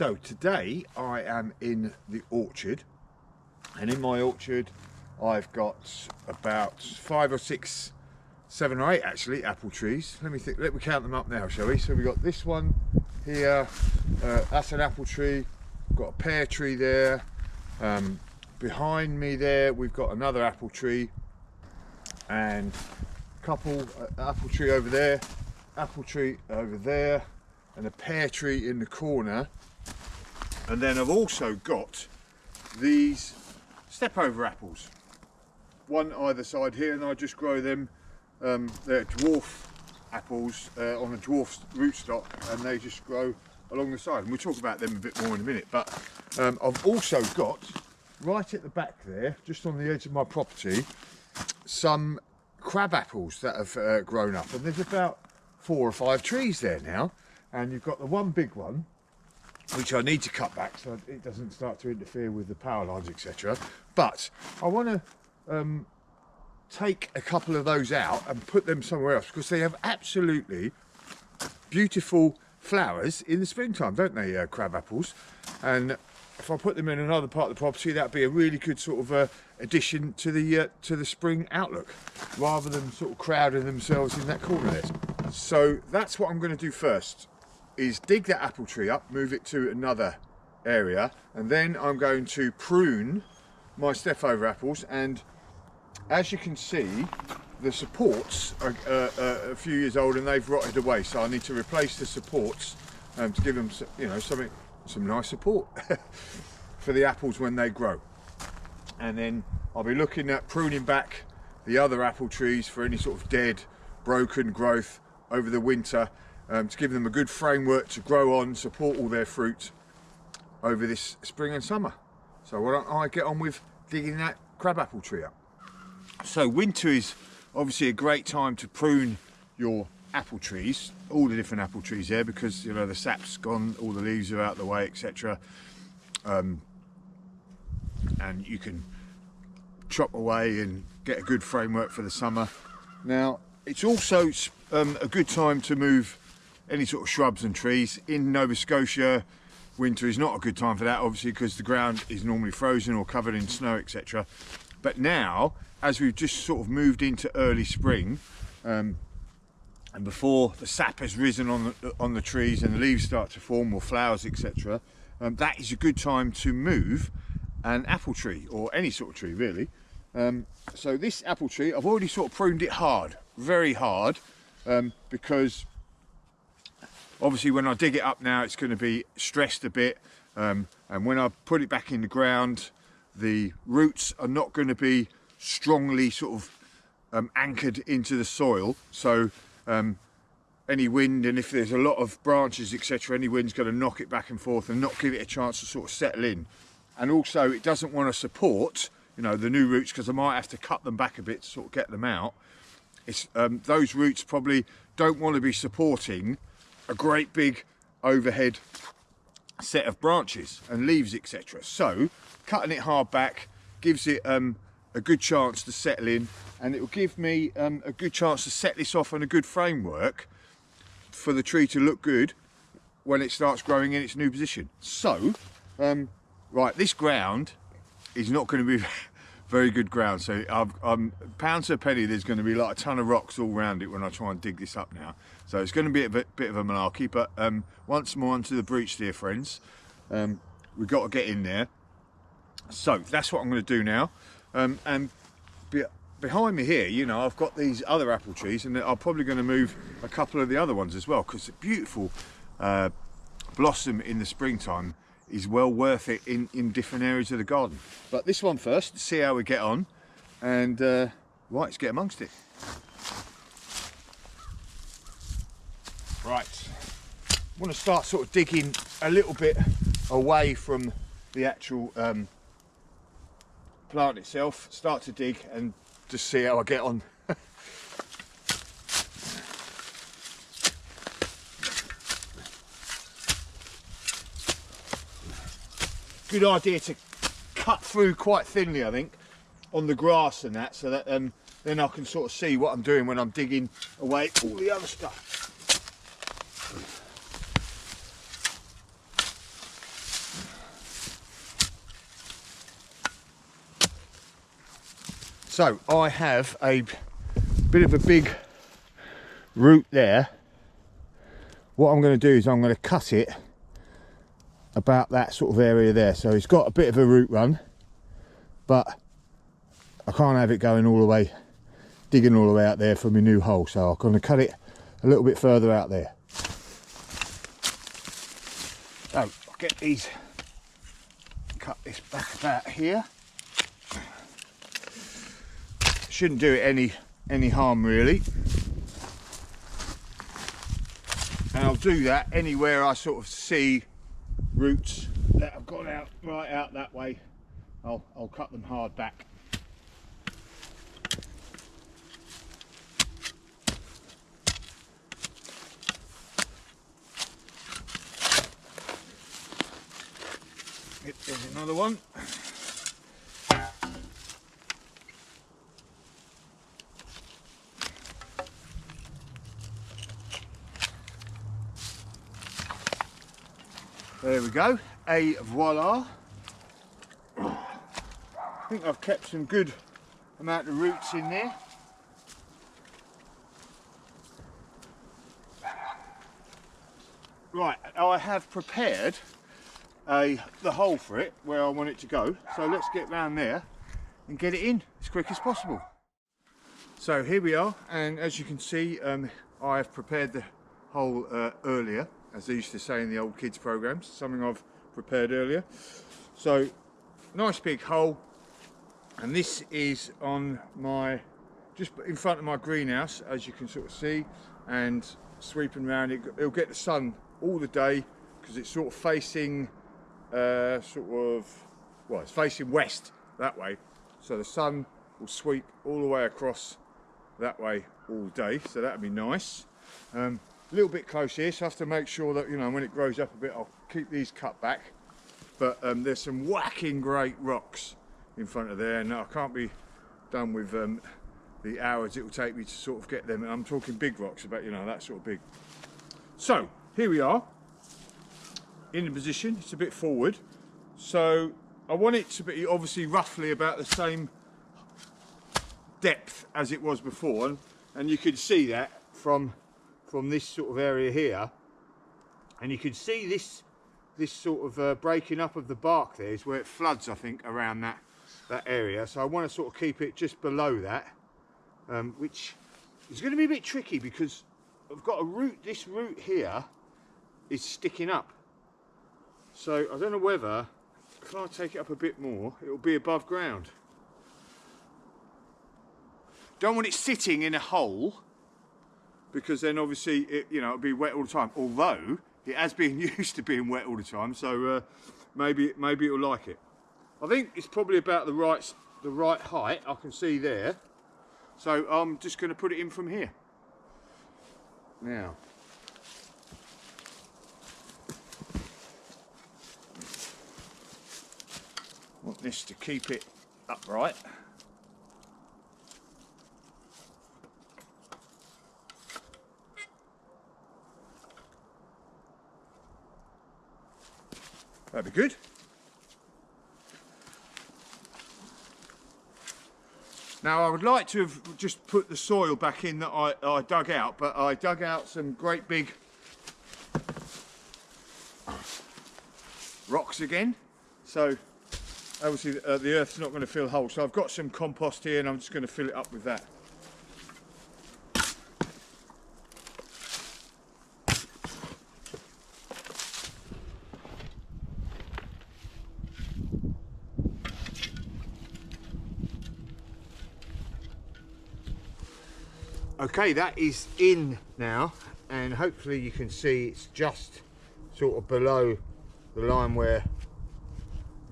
So today I am in the orchard, and in my orchard I've got about 5 or 6, 7 or 8 actually apple trees. Let me count them up now, shall we? So we've got this one here, that's an apple tree. We've got a pear tree there. Behind me there we've got another apple tree, and a couple apple tree over there, apple tree over there, and a pear tree in the corner. And then I've also got these stepover apples, one either side here, and I just grow them. They're dwarf apples on a dwarf rootstock, and they just grow along the side, and we'll talk about them a bit more in a minute. But I've also got right at the back there, just on the edge of my property, some crab apples that have grown up, and there's about 4 or 5 trees there now. And you've got the one big one which I need to cut back so it doesn't start to interfere with the power lines, etc. But I want to take a couple of those out and put them somewhere else, because they have absolutely beautiful flowers in the springtime, don't they, crab apples? And if I put them in another part of the property, that'd be a really good sort of addition to the spring outlook, rather than sort of crowding themselves in that corner there. So that's what I'm going to do first, is dig that apple tree up, move it to another area, and then I'm going to prune my stepover apples. And as you can see, the supports are a few years old and they've rotted away, so I need to replace the supports to give them, you know, some nice support for the apples when they grow. And then I'll be looking at pruning back the other apple trees for any sort of dead, broken growth over the winter, to give them a good framework to grow on, support all their fruit over this spring and summer. So why don't I get on with digging that crabapple tree up. So winter is obviously a great time to prune your apple trees, all the different apple trees there, because you know the sap's gone, all the leaves are out of the way, etc. And you can chop away and get a good framework for the summer. Now it's also a good time to move any sort of shrubs and trees. In Nova Scotia, winter is not a good time for that, obviously, because the ground is normally frozen or covered in snow, etc. But now, as we've just sort of moved into early spring, and before the sap has risen on the trees and the leaves start to form, or flowers, etc., that is a good time to move an apple tree, or any sort of tree really. So this apple tree, I've already sort of pruned it hard, very hard, because obviously when I dig it up now it's going to be stressed a bit, and when I put it back in the ground, the roots are not going to be strongly sort of anchored into the soil. So any wind, and if there's a lot of branches, etc., any wind's going to knock it back and forth and not give it a chance to sort of settle in. And also it doesn't want to support, you know, the new roots, because I might have to cut them back a bit to sort of get them out. It's those roots probably don't want to be supporting a great big overhead set of branches and leaves, etc. So cutting it hard back gives it a good chance to settle in, and it will give me a good chance to set this off on a good framework for the tree to look good when it starts growing in its new position. So right, this ground is not going to be very good ground, so pound to a penny there's going to be like a ton of rocks all around it when I try and dig this up now. So it's going to be a bit of a malarkey, but once more onto the breach, dear friends. We've got to get in there. So that's what I'm going to do now. And behind me here, you know, I've got these other apple trees, and I'm probably going to move a couple of the other ones as well, because the beautiful blossom in the springtime is well worth it in different areas of the garden. But this one first, see how we get on, and right, let's get amongst it. Right, I want to start sort of digging a little bit away from the actual plant itself. Start to dig and just see how I get on. Good idea to cut through quite thinly, I think, on the grass and that, so that then I can sort of see what I'm doing when I'm digging away all the other stuff. So I have a bit of a big root there. What I'm going to do is I'm going to cut it about that sort of area there. So it's got a bit of a root run, but I can't have it going all the way, digging all the way out there for my new hole. So I'm going to cut it a little bit further out there. So I'll get these, cut this back about here. Shouldn't do it any harm really. And I'll do that anywhere I sort of see roots that have gone out right out that way. I'll cut them hard back. There's another one. There we go, et voila. I think I've kept some good amount of roots in there. Right, I have prepared the hole for it where I want it to go, so let's get round there and get it in as quick as possible. So here we are, and as you can see, I have prepared the hole earlier, as they used to say in the old kids programs, something I've prepared earlier. So nice big hole, and this is on my, just in front of my greenhouse, as you can sort of see, and sweeping around it. It'll get the sun all the day because it's sort of facing it's facing west that way, so the sun will sweep all the way across that way all day, so that'd be nice. A little bit close here, so I have to make sure that, you know, when it grows up a bit, I'll keep these cut back. But there's some whacking great rocks in front of there, and I can't be done with the hours it will take me to sort of get them. I'm talking big rocks, about, you know, that sort of big. So here we are in the position. It's a bit forward, so I want it to be obviously roughly about the same depth as it was before, and you can see that from this sort of area here, and you can see this sort of breaking up of the bark there is where it floods, I think, around that area. So I want to sort of keep it just below that, which is going to be a bit tricky because I've got a root. This root here is sticking up, so I don't know whether, if I take it up a bit more, it will be above ground. Don't want it sitting in a hole, because then obviously it'll be wet all the time, although it has been used to being wet all the time, so maybe it'll like it. I think it's probably about the right height, I can see there, so I'm just going to put it in from here now. Want this to keep it upright. That'd be good. Now I would like to have just put the soil back in that I dug out, but I dug out some great big rocks again. So obviously the earth's not going to fill holes. So I've got some compost here and I'm just going to fill it up with that. Okay, that is in now, and hopefully you can see it's just sort of below the line where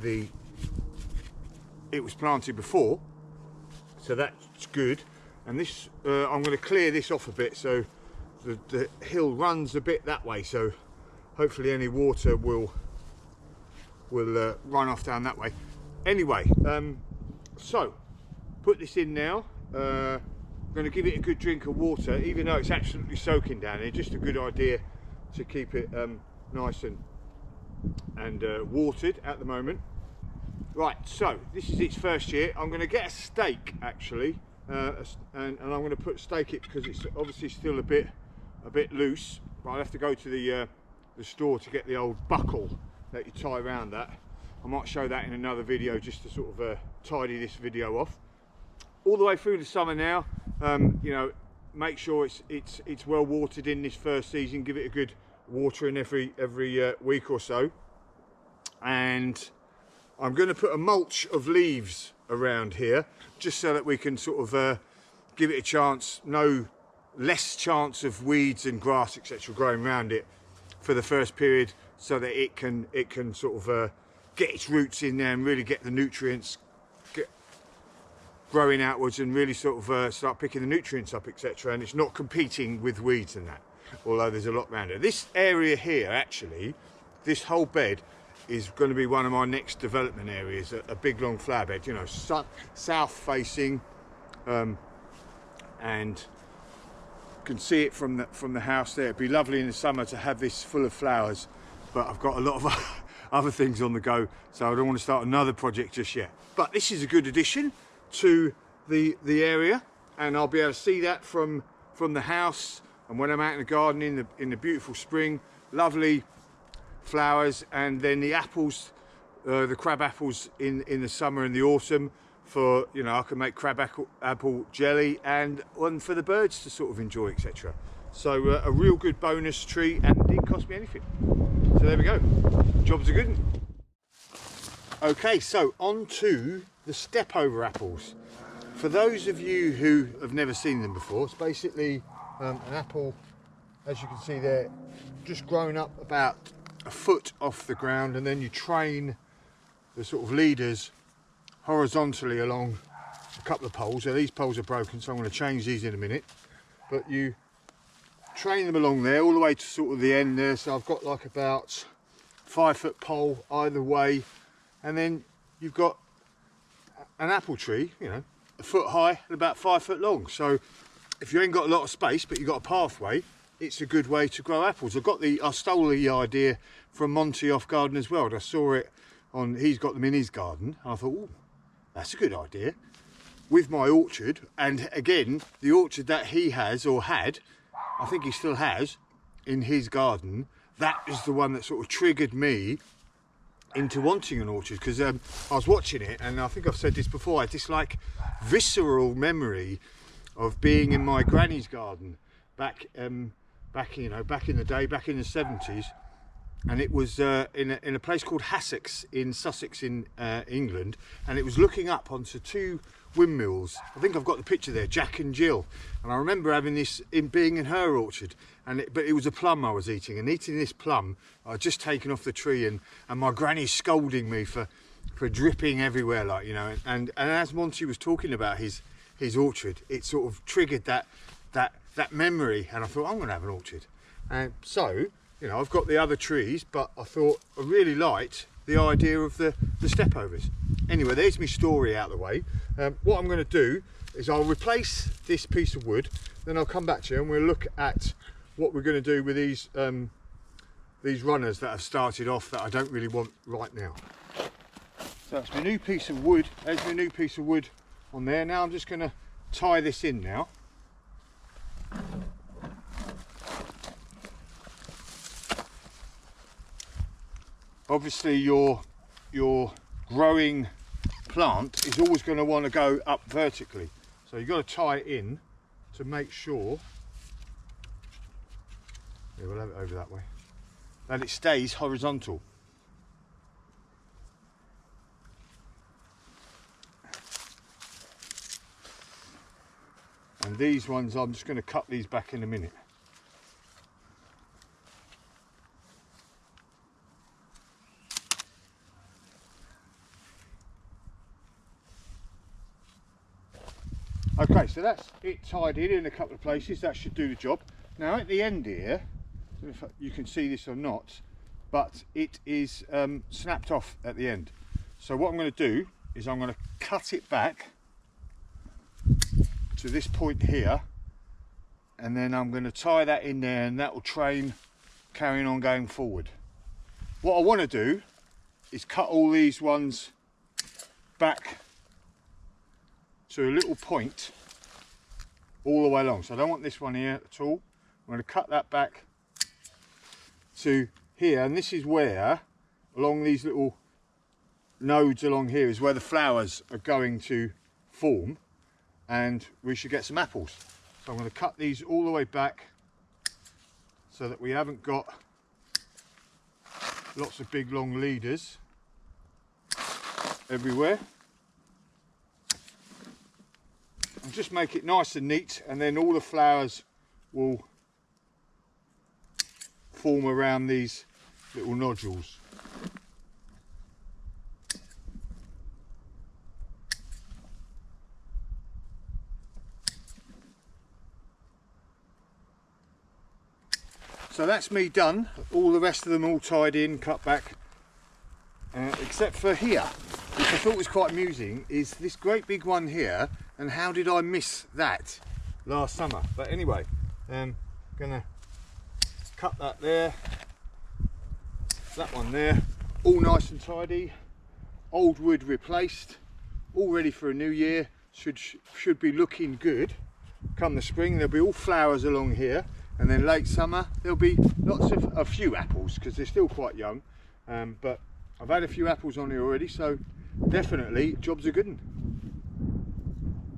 it was planted before, so that's good. And this I'm going to clear this off a bit, so the hill runs a bit that way, so hopefully any water will run off down that way. Anyway, so put this in now. I'm going to give it a good drink of water, even though it's absolutely soaking down here. Just a good idea to keep it nice and watered at the moment. Right, so this is its first year. I'm going to get a stake actually, and I'm going to stake it because it's obviously still a bit loose. But I'll have to go to the store to get the old buckle that you tie around that. I might show that in another video just to sort of tidy this video off. All the way through the summer now, you know, make sure it's well watered in this first season. Give it a good watering every week or so, and I'm going to put a mulch of leaves around here just so that we can sort of give it a chance, less chance of weeds and grass etc growing around it for the first period, so that it can sort of get its roots in there and really get the nutrients growing outwards and really sort of start picking the nutrients up etc, and it's not competing with weeds and that, although there's a lot around it. This area here actually, this whole bed is going to be one of my next development areas, a big long flower bed, you know, south facing, and you can see it from the house there. It'd be lovely in the summer to have this full of flowers, but I've got a lot of other things on the go, so I don't want to start another project just yet. But this is a good addition to the area, and I'll be able to see that from the house, and when I'm out in the garden in the beautiful spring, lovely flowers, and then the apples, the crab apples in the summer and the autumn, for, you know, I can make crab apple jelly and one for the birds to sort of enjoy etc. So a real good bonus tree, and it didn't cost me anything. So there we go, job's a good one. Okay, so on to the stepover apples. For those of you who have never seen them before, it's basically an apple, as you can see there, just growing up about a foot off the ground, and then you train the sort of leaders horizontally along a couple of poles. So these poles are broken, so I'm going to change these in a minute, but you train them along there all the way to sort of the end there. So I've got like about 5 foot pole either way, and then you've got an apple tree, you know, a foot high and about 5 foot long. So if you ain't got a lot of space but you've got a pathway, it's a good way to grow apples. I stole the idea from Monty off Gardener's World. I saw it on, he's got them in his garden, and I thought, oh, that's a good idea with my orchard. And again, the orchard that he has, or had, I think he still has in his garden, that is the one that sort of triggered me into wanting an orchard, because I was watching it, and I think I've said this before, I had this like visceral memory of being in my granny's garden back in the day, back in the 70s, and it was in a place called Hassocks in Sussex in England, and it was looking up onto 2 windmills. I think I've got the picture there, Jack and Jill, and I remember having this being in her orchard, but it was a plum I was eating, and eating this plum I'd just taken off the tree, and my granny scolding me for dripping everywhere, like, you know, and as Monty was talking about his orchard, it sort of triggered that memory, and I thought, I'm going to have an orchard. And so, you know, I've got the other trees, but I thought I really liked the idea of the stepovers. Anyway, there's my story out of the way. What I'm going to do is I'll replace this piece of wood, then I'll come back to you and we'll look at what we're going to do with these runners that have started off that I don't really want right now. So that's my new piece of wood. There's my new piece of wood on there. Now I'm just going to tie this in now. Obviously your growing plant is always going to want to go up vertically, so you've got to tie it in to make sure, yeah, we'll have it over that way, that it stays horizontal. And these ones, I'm just going to cut these back in a minute. Okay, so that's it tied in a couple of places. That should do the job. Now at the end here, I don't know if you can see this or not, but it is snapped off at the end. So what I'm going to do is I'm going to cut it back to this point here, and then I'm going to tie that in there, and that will train carrying on going forward. What I want to do is cut all these ones back to a little point all the way along. So I don't want this one here at all. I'm going to cut that back to here, and this is where, along these little nodes along here, is where the flowers are going to form, and we should get some apples. So I'm going to cut these all the way back so that we haven't got lots of big long leaders everywhere, and just make it nice and neat, and then all the flowers will form around these little nodules. So that's me done. All the rest of them all tied in, cut back, except for here, which I thought was quite amusing, is this great big one here, and how did I miss that last summer? But anyway, I'm gonna cut that there, that one there, all nice and tidy, old wood replaced, all ready for a new year. Should be looking good come the spring. There'll be all flowers along here, and then late summer there'll be a few apples, because they're still quite young, but I've had a few apples on here already, so definitely job's a good one.